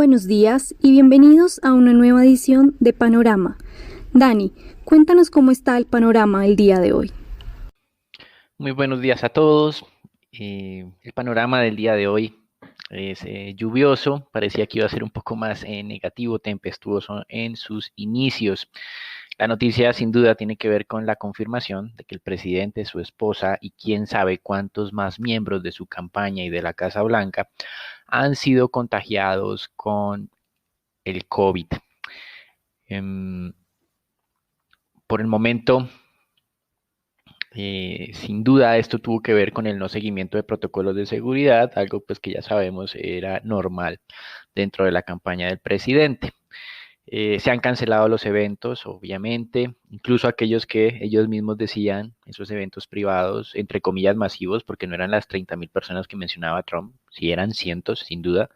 buenos días y bienvenidos a una nueva edición de Panorama. Dani, cuéntanos cómo está el panorama el día de hoy. Muy buenos días a todos. El panorama del día de hoy es lluvioso. Parecía que iba a ser un poco más negativo, tempestuoso en sus inicios. La noticia sin duda tiene que ver con la confirmación de que el presidente, su esposa y quién sabe cuántos más miembros de su campaña y de la Casa Blanca han sido contagiados con el COVID. Por el momento, sin duda esto tuvo que ver con el no seguimiento de protocolos de seguridad, algo pues que ya sabemos era normal dentro de la campaña del presidente. Se han cancelado los eventos, obviamente, incluso aquellos que ellos mismos decían, esos eventos privados, entre comillas masivos, porque no eran las 30.000 personas que mencionaba Trump, sí eran cientos, sin duda.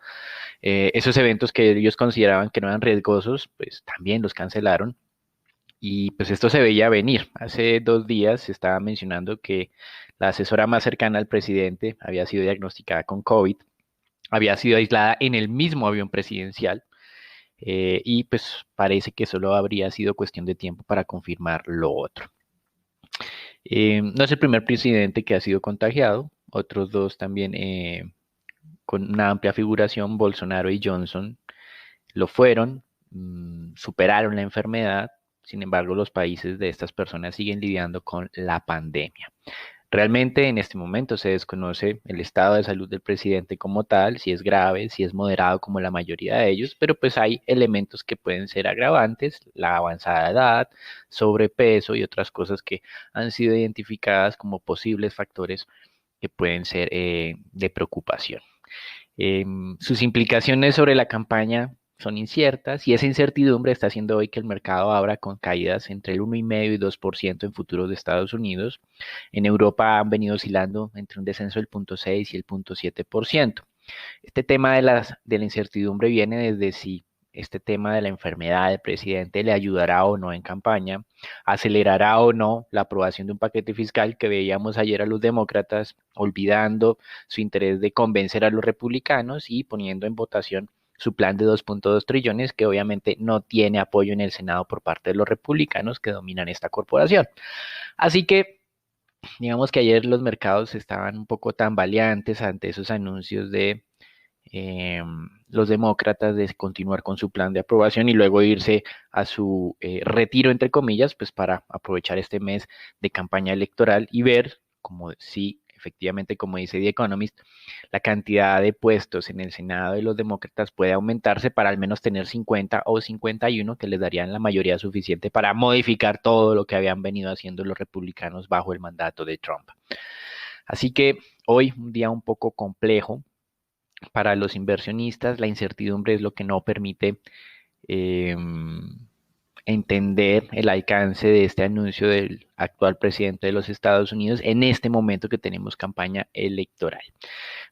Esos eventos que ellos consideraban que no eran riesgosos, pues también los cancelaron. Y pues esto se veía venir. Hace 2 días se estaba mencionando que la asesora más cercana al presidente había sido diagnosticada con COVID, había sido aislada en el mismo avión presidencial y pues parece que solo habría sido cuestión de tiempo para confirmar lo otro. No es el primer presidente que ha sido contagiado, otros dos también con una amplia figuración, Bolsonaro y Johnson, lo fueron, superaron la enfermedad. Sin embargo, los países de estas personas siguen lidiando con la pandemia. Realmente en este momento se desconoce el estado de salud del presidente como tal, si es grave, si es moderado como la mayoría de ellos, pero pues hay elementos que pueden ser agravantes, la avanzada edad, sobrepeso y otras cosas que han sido identificadas como posibles factores que pueden ser de preocupación. Sus implicaciones sobre la campaña son inciertas y esa incertidumbre está haciendo hoy que el mercado abra con caídas entre el 1,5 y 2% en futuros de Estados Unidos. En Europa han venido oscilando entre un descenso del 0,6 y el 0,7%. Este tema de la incertidumbre viene desde si este tema de la enfermedad del presidente le ayudará o no en campaña, acelerará o no la aprobación de un paquete fiscal que veíamos ayer a los demócratas olvidando su interés de convencer a los republicanos y poniendo en votación su plan de 2.2 trillones que obviamente no tiene apoyo en el Senado por parte de los republicanos que dominan esta corporación. Así que digamos que ayer los mercados estaban un poco tambaleantes ante esos anuncios de los demócratas de continuar con su plan de aprobación y luego irse a su retiro, entre comillas, pues para aprovechar este mes de campaña electoral y ver como si efectivamente, como dice The Economist, la cantidad de puestos en el Senado de los demócratas puede aumentarse para al menos tener 50 o 51 que les darían la mayoría suficiente para modificar todo lo que habían venido haciendo los republicanos bajo el mandato de Trump. Así que hoy un día un poco complejo para los inversionistas. La incertidumbre es lo que no permite eh, entender el alcance de este anuncio del actual presidente de los Estados Unidos en este momento que tenemos campaña electoral.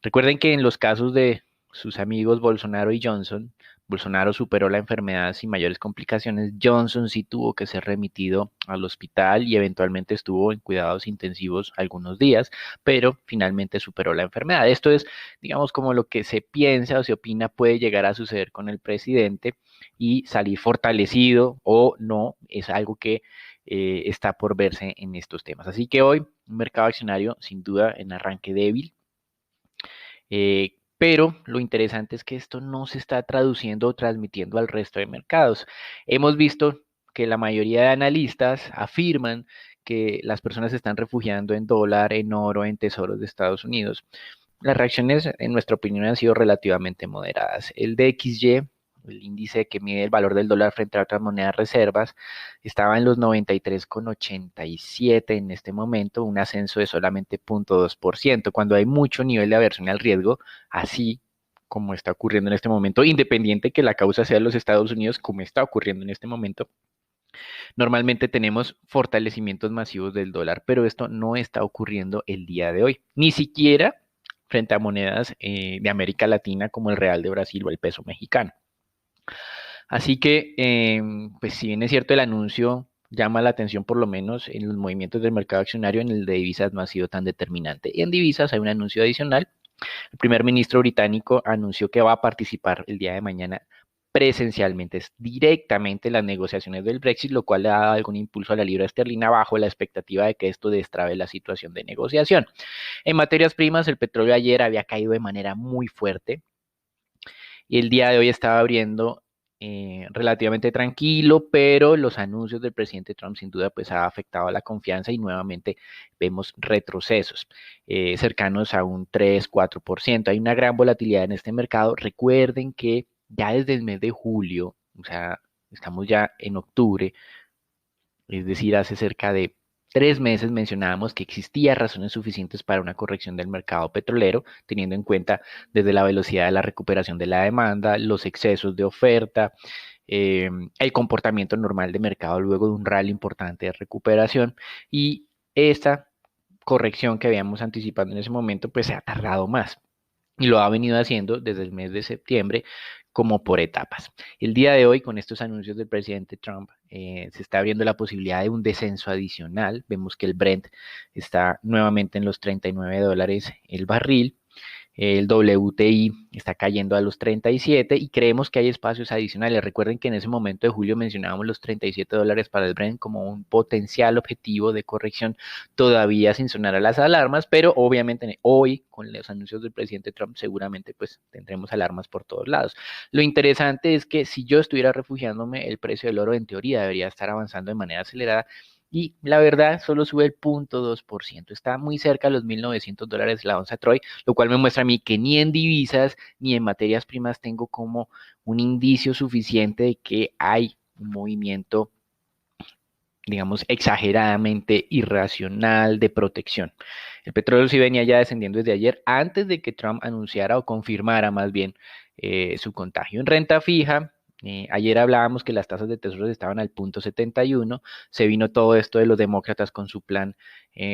Recuerden que en los casos de sus amigos Bolsonaro y Johnson, Bolsonaro superó la enfermedad sin mayores complicaciones, Johnson sí tuvo que ser remitido al hospital y eventualmente estuvo en cuidados intensivos algunos días, pero finalmente superó la enfermedad. Esto es, digamos, como lo que se piensa o se opina puede llegar a suceder con el presidente y salir fortalecido o no, es algo que está por verse en estos temas. Así que hoy, un mercado accionario sin duda en arranque débil, pero lo interesante es que esto no se está traduciendo o transmitiendo al resto de mercados. Hemos visto que la mayoría de analistas afirman que las personas se están refugiando en dólar, en oro, en tesoros de Estados Unidos. Las reacciones, en nuestra opinión, han sido relativamente moderadas. El DXY, el índice que mide el valor del dólar frente a otras monedas reservas, estaba en los 93,87 en este momento, un ascenso de solamente 0,2%, cuando hay mucho nivel de aversión al riesgo, así como está ocurriendo en este momento, independiente que la causa sea los Estados Unidos, como está ocurriendo en este momento. Normalmente tenemos fortalecimientos masivos del dólar, pero esto no está ocurriendo el día de hoy, ni siquiera frente a monedas de América Latina como el real de Brasil o el peso mexicano. Así que, pues si bien es cierto el anuncio llama la atención por lo menos en los movimientos del mercado accionario, en el de divisas no ha sido tan determinante. Y en divisas hay un anuncio adicional El primer ministro británico anunció que va a participar el día de mañana presencialmente, es directamente en las negociaciones del Brexit, lo cual le ha dado algún impulso a la libra esterlina bajo la expectativa de que esto destrabe la situación de negociación. En materias primas, el petróleo ayer había caído de manera muy fuerte y el día de hoy estaba abriendo relativamente tranquilo, pero los anuncios del presidente Trump sin duda pues ha afectado a la confianza y nuevamente vemos retrocesos cercanos a un 3-4%. Hay una gran volatilidad en este mercado. Recuerden que ya desde el mes de julio, o sea, estamos ya en octubre, es decir, hace cerca de 3 meses mencionábamos que existía razones suficientes para una corrección del mercado petrolero, teniendo en cuenta desde la velocidad de la recuperación de la demanda, los excesos de oferta, el comportamiento normal de mercado luego de un rally importante de recuperación y esta corrección que habíamos anticipado en ese momento pues se ha tardado más y lo ha venido haciendo desde el mes de septiembre como por etapas. El día de hoy, con estos anuncios del presidente Trump, se está abriendo la posibilidad de un descenso adicional. Vemos que el Brent está nuevamente en los $39 el barril. El WTI está cayendo a los 37 y creemos que hay espacios adicionales. Recuerden que en ese momento de julio mencionábamos los $37 para el Brent como un potencial objetivo de corrección, todavía sin sonar a las alarmas, pero obviamente hoy con los anuncios del presidente Trump seguramente pues tendremos alarmas por todos lados. Lo interesante es que si yo estuviera refugiándome, el precio del oro en teoría debería estar avanzando de manera acelerada y la verdad solo sube el 0.2%. Está muy cerca de los $1.900 la onza Troy, lo cual me muestra a mí que ni en divisas ni en materias primas tengo como un indicio suficiente de que hay un movimiento, digamos, exageradamente irracional de protección. El petróleo sí venía ya descendiendo desde ayer, antes de que Trump anunciara o confirmara más bien su contagio. En renta fija, ayer hablábamos que las tasas de tesoros estaban al 0.71, se vino todo esto de los demócratas con su plan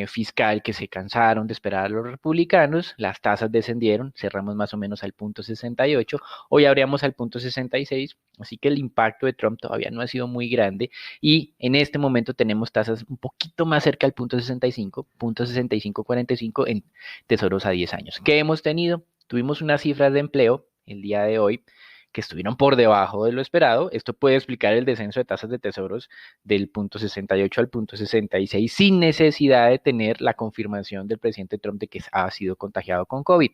fiscal que se cansaron de esperar a los republicanos, las tasas descendieron, cerramos más o menos al 0.68, hoy abríamos al 0.66, así que el impacto de Trump todavía no ha sido muy grande y en este momento tenemos tasas un poquito más cerca al 0.65, 0.6545 en tesoros a 10 años. ¿Qué hemos tenido? Tuvimos unas cifras de empleo el día de hoy que estuvieron por debajo de lo esperado. Esto puede explicar el descenso de tasas de tesoros del 0.68 al 0.66 sin necesidad de tener la confirmación del presidente Trump de que ha sido contagiado con COVID.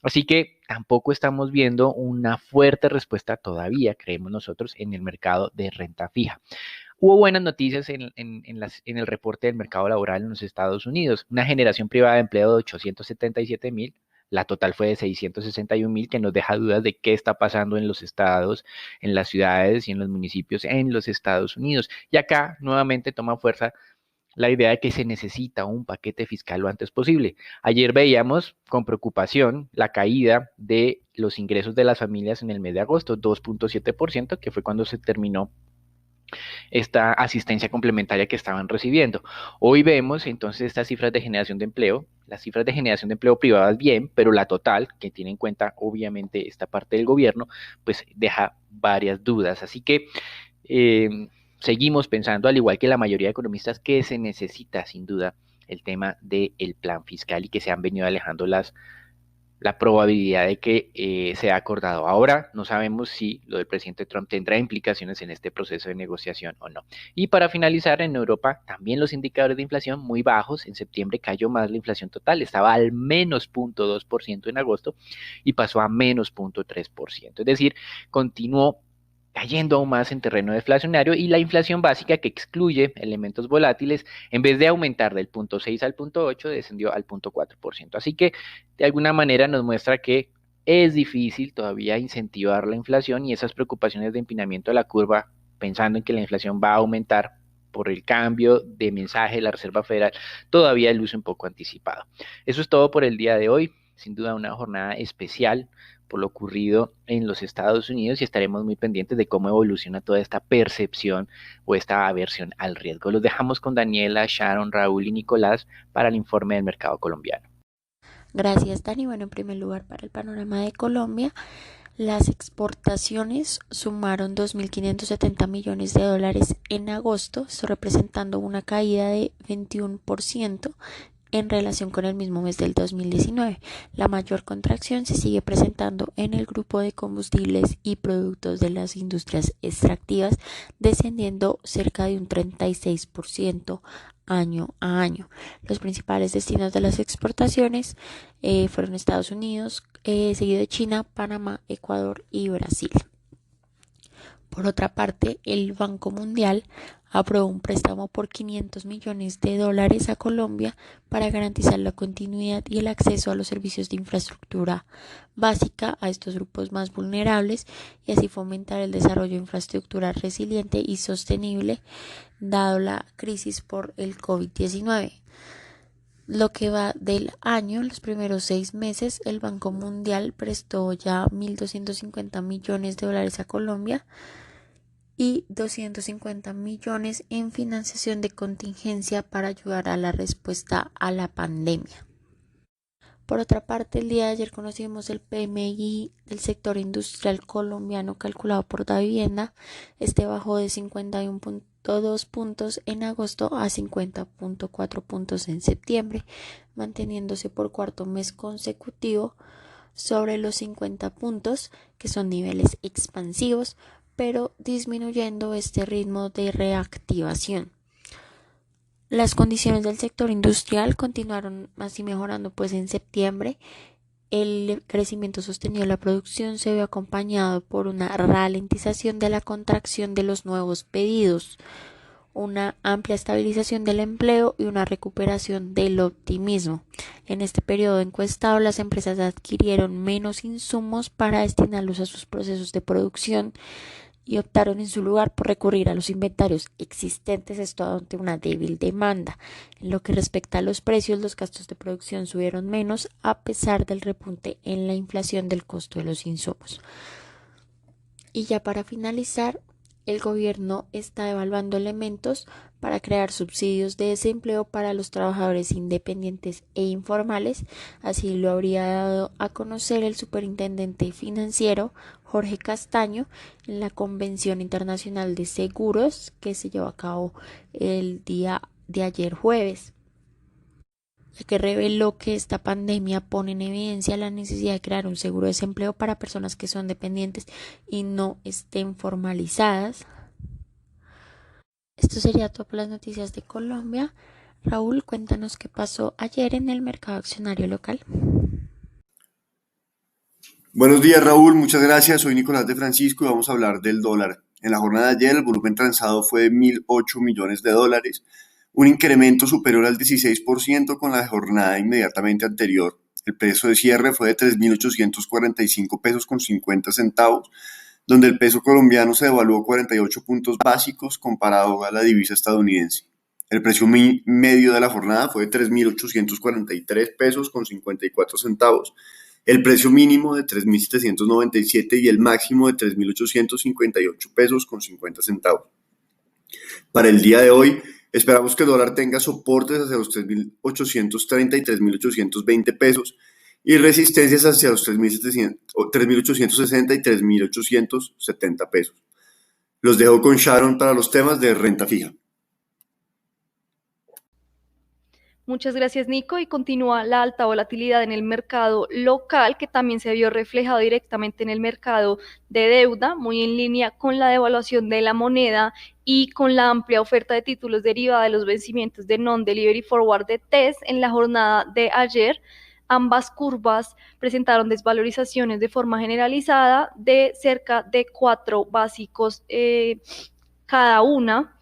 Así que tampoco estamos viendo una fuerte respuesta todavía, creemos nosotros, en el mercado de renta fija. Hubo buenas noticias en el reporte del mercado laboral en los Estados Unidos. Una generación privada de empleo de 877,000. La total fue de 661,000, que nos deja dudas de qué está pasando en los estados, en las ciudades y en los municipios en los Estados Unidos. Y acá nuevamente toma fuerza la idea de que se necesita un paquete fiscal lo antes posible. Ayer veíamos con preocupación la caída de los ingresos de las familias en el mes de agosto, 2.7%, que fue cuando se terminó esta asistencia complementaria que estaban recibiendo. Hoy vemos entonces estas cifras de generación de empleo, las cifras de generación de empleo privadas bien, pero la total, que tiene en cuenta obviamente esta parte del gobierno, pues deja varias dudas. Así que seguimos pensando, al igual que la mayoría de economistas, que se necesita sin duda el tema del plan fiscal y que se han venido alejando la probabilidad de que sea acordado. Ahora no sabemos si lo del presidente Trump tendrá implicaciones en este proceso de negociación o no. Y para finalizar, en Europa también los indicadores de inflación muy bajos. En septiembre cayó más la inflación total, estaba al menos 0.2% en agosto y pasó a menos 0.3%. Es decir, continuó cayendo aún más en terreno deflacionario y la inflación básica que excluye elementos volátiles, en vez de aumentar del 0.6 al 0.8, descendió al 0.4%. Así que de alguna manera nos muestra que es difícil todavía incentivar la inflación y esas preocupaciones de empinamiento de la curva, pensando en que la inflación va a aumentar por el cambio de mensaje de la Reserva Federal, todavía luce un poco anticipado. Eso es todo por el día de hoy. Sin duda una jornada especial por lo ocurrido en los Estados Unidos y estaremos muy pendientes de cómo evoluciona toda esta percepción o esta aversión al riesgo. Los dejamos con Daniela, Sharon, Raúl y Nicolás para el informe del mercado colombiano. Gracias, Dani. Bueno, en primer lugar, para el panorama de Colombia, las exportaciones sumaron 2.570 millones de dólares en agosto, esto representando una caída de 21% en relación con el mismo mes del 2019. La mayor contracción se sigue presentando en el grupo de combustibles y productos de las industrias extractivas, descendiendo cerca de un 36% año a año. Los principales destinos de las exportaciones fueron Estados Unidos, seguido de China, Panamá, Ecuador y Brasil. Por otra parte, el Banco Mundial aprobó un préstamo por $500 millones a Colombia para garantizar la continuidad y el acceso a los servicios de infraestructura básica a estos grupos más vulnerables y así fomentar el desarrollo de infraestructura resiliente y sostenible dado la crisis por el COVID-19. Lo que va del año, los primeros 6 meses, el Banco Mundial prestó ya $1.250 millones a Colombia y 250 millones en financiación de contingencia para ayudar a la respuesta a la pandemia. Por otra parte, el día de ayer conocimos el PMI del sector industrial colombiano calculado por Davivienda. Este bajó de 51.2 puntos en agosto a 50.4 puntos en septiembre, manteniéndose por cuarto mes consecutivo sobre los 50 puntos, que son niveles expansivos, pero disminuyendo este ritmo de reactivación. Las condiciones del sector industrial continuaron así mejorando, pues en septiembre el crecimiento sostenido de la producción se vio acompañado por una ralentización de la contracción de los nuevos pedidos, una amplia estabilización del empleo y una recuperación del optimismo. En este periodo encuestado, las empresas adquirieron menos insumos para destinarlos a sus procesos de producción y optaron en su lugar por recurrir a los inventarios existentes, esto ante una débil demanda. En lo que respecta a los precios, los gastos de producción subieron menos a pesar del repunte en la inflación del costo de los insumos. Y ya para finalizar, el gobierno está evaluando elementos para crear subsidios de desempleo para los trabajadores independientes e informales. Así lo habría dado a conocer el superintendente financiero Jorge Castaño en la Convención Internacional de Seguros que se llevó a cabo el día de ayer jueves, ya que reveló que esta pandemia pone en evidencia la necesidad de crear un seguro de desempleo para personas que son dependientes y no estén formalizadas. Esto sería todo por las noticias de Colombia. Raúl, cuéntanos qué pasó ayer en el mercado accionario local. Buenos días, Raúl, muchas gracias. Soy Nicolás de Francisco y vamos a hablar del dólar. En la jornada de ayer el volumen transado fue de $1.008 millones, un incremento superior al 16% con la jornada inmediatamente anterior. El precio de cierre fue de 3.845 pesos con 50 centavos, donde el peso colombiano se devaluó 48 puntos básicos comparado a la divisa estadounidense. El precio medio de la jornada fue de 3.843 pesos con 54 centavos, el precio mínimo de 3.797 y el máximo de 3.858 pesos con 50 centavos. Para el día de hoy, esperamos que el dólar tenga soportes hacia los 3.830 y 3.820 pesos y resistencias hacia los 3.860 y 3.870 pesos. Los dejo con Sharon para los temas de renta fija. Muchas gracias, Nico, y continúa la alta volatilidad en el mercado local, que también se vio reflejado directamente en el mercado de deuda, muy en línea con la devaluación de la moneda y con la amplia oferta de títulos derivada de los vencimientos de Non-Delivery Forward de TES en la jornada de ayer. Ambas curvas presentaron desvalorizaciones de forma generalizada de cerca de 4 básicos cada una.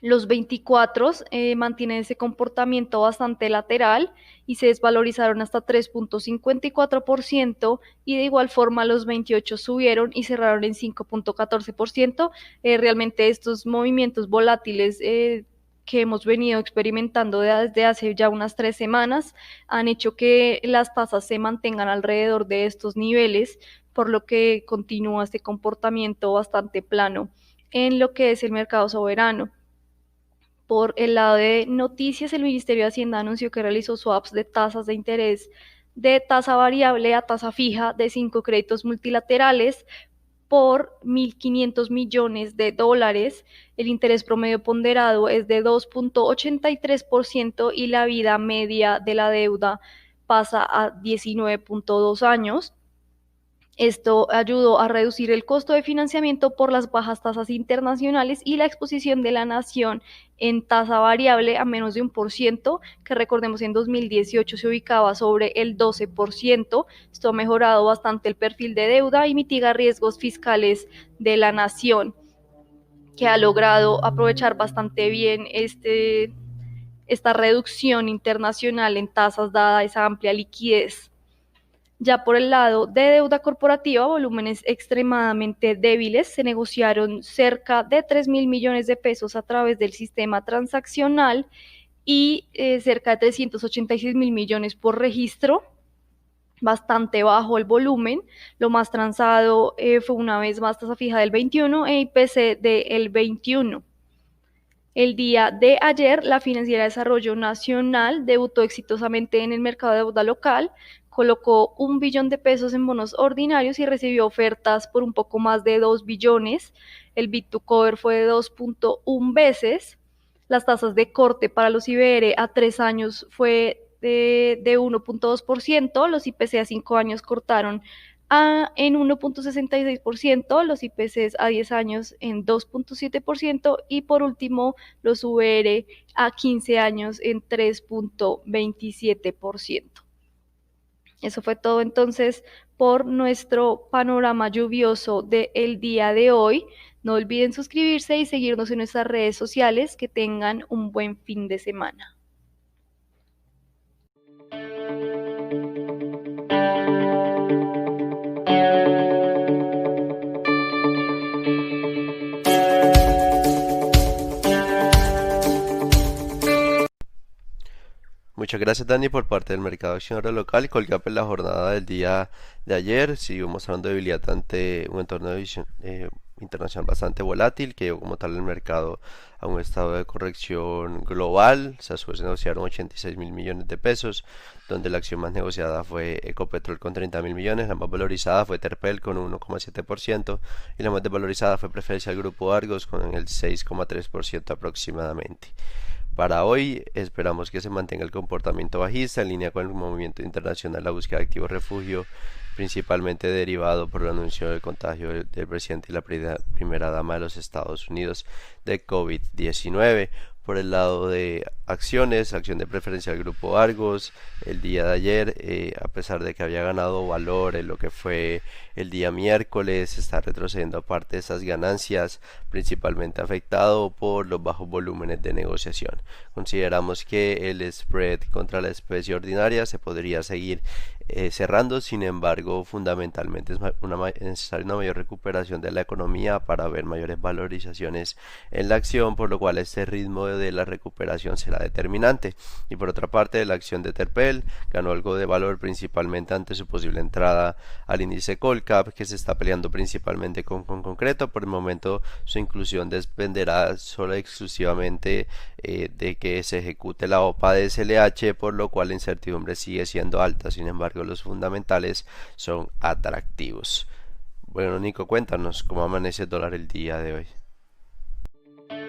Los 24 mantienen ese comportamiento bastante lateral y se desvalorizaron hasta 3.54% y de igual forma los 28 subieron y cerraron en 5.14%. Realmente estos movimientos volátiles que hemos venido experimentando desde hace ya unas 3 semanas han hecho que las tasas se mantengan alrededor de estos niveles, por lo que continúa este comportamiento bastante plano en lo que es el mercado soberano. Por el lado de noticias, el Ministerio de Hacienda anunció que realizó swaps de tasas de interés de tasa variable a tasa fija de 5 créditos multilaterales por 1.500 millones de dólares. El interés promedio ponderado es de 2.83% y la vida media de la deuda pasa a 19.2 años. Esto ayudó a reducir el costo de financiamiento por las bajas tasas internacionales y la exposición de la nación en tasa variable a menos de 1%, que recordemos en 2018 se ubicaba sobre el 12%. Esto ha mejorado bastante el perfil de deuda y mitiga riesgos fiscales de la nación, que ha logrado aprovechar bastante bien esta reducción internacional en tasas dada esa amplia liquidez. Ya por el lado de deuda corporativa, volúmenes extremadamente débiles, se negociaron cerca de 3.000 millones de pesos a través del sistema transaccional y cerca de 386.000 millones por registro, bastante bajo el volumen. Lo más transado fue una vez más tasa fija del 21 e IPC del 21. El día de ayer, la Financiera de Desarrollo Nacional debutó exitosamente en el mercado de deuda local, colocó 1 billón de pesos en bonos ordinarios y recibió ofertas por un poco más de 2 billones. El bid to cover fue de 2.1 veces. Las tasas de corte para los IBR a 3 años fue de 1.2%, los IPC a 5 años cortaron en 1.66%, los IPCs a 10 años en 2.7% y por último los VR a 15 años en 3.27%. Eso fue todo entonces por nuestro panorama lluvioso del día de hoy. No olviden suscribirse y seguirnos en nuestras redes sociales. Que tengan un buen fin de semana. Muchas gracias, Dani, por parte del mercado accionario local. Colgap en la jornada del día de ayer siguió mostrando debilidad ante un entorno internacional bastante volátil, que llevó como tal el mercado a un estado de corrección global. Se negociaron 86.000 millones de pesos, donde la acción más negociada fue Ecopetrol con 30.000 millones, la más valorizada fue Terpel con 1,7% y la más desvalorizada fue Preferencial Grupo Argos con el 6,3% aproximadamente. Para hoy esperamos que se mantenga el comportamiento bajista en línea con el movimiento internacional, la búsqueda de activos refugio, principalmente derivado por el anuncio del contagio del presidente y la primera dama de los Estados Unidos de COVID-19. Por el lado de acciones, acción de Preferencial Grupo Argos, el día de ayer, a pesar de que había ganado valor en lo que fue el día miércoles, está retrocediendo parte de esas ganancias, principalmente afectado por los bajos volúmenes de negociación. Consideramos que el spread contra la especie ordinaria se podría seguir cerrando, sin embargo, fundamentalmente es necesaria una mayor recuperación de la economía para ver mayores valorizaciones en la acción, por lo cual este ritmo de la recuperación será determinante. Y por otra parte, la acción de Terpel ganó algo de valor principalmente ante su posible entrada al índice Colcap, que se está peleando principalmente con Concreto. Por el momento su inclusión dependerá solo exclusivamente de que se ejecute la OPA de SLH, por lo cual la incertidumbre sigue siendo alta. Sin embargo, los fundamentales son atractivos. Bueno, Nico, cuéntanos cómo amanece el dólar el día de hoy.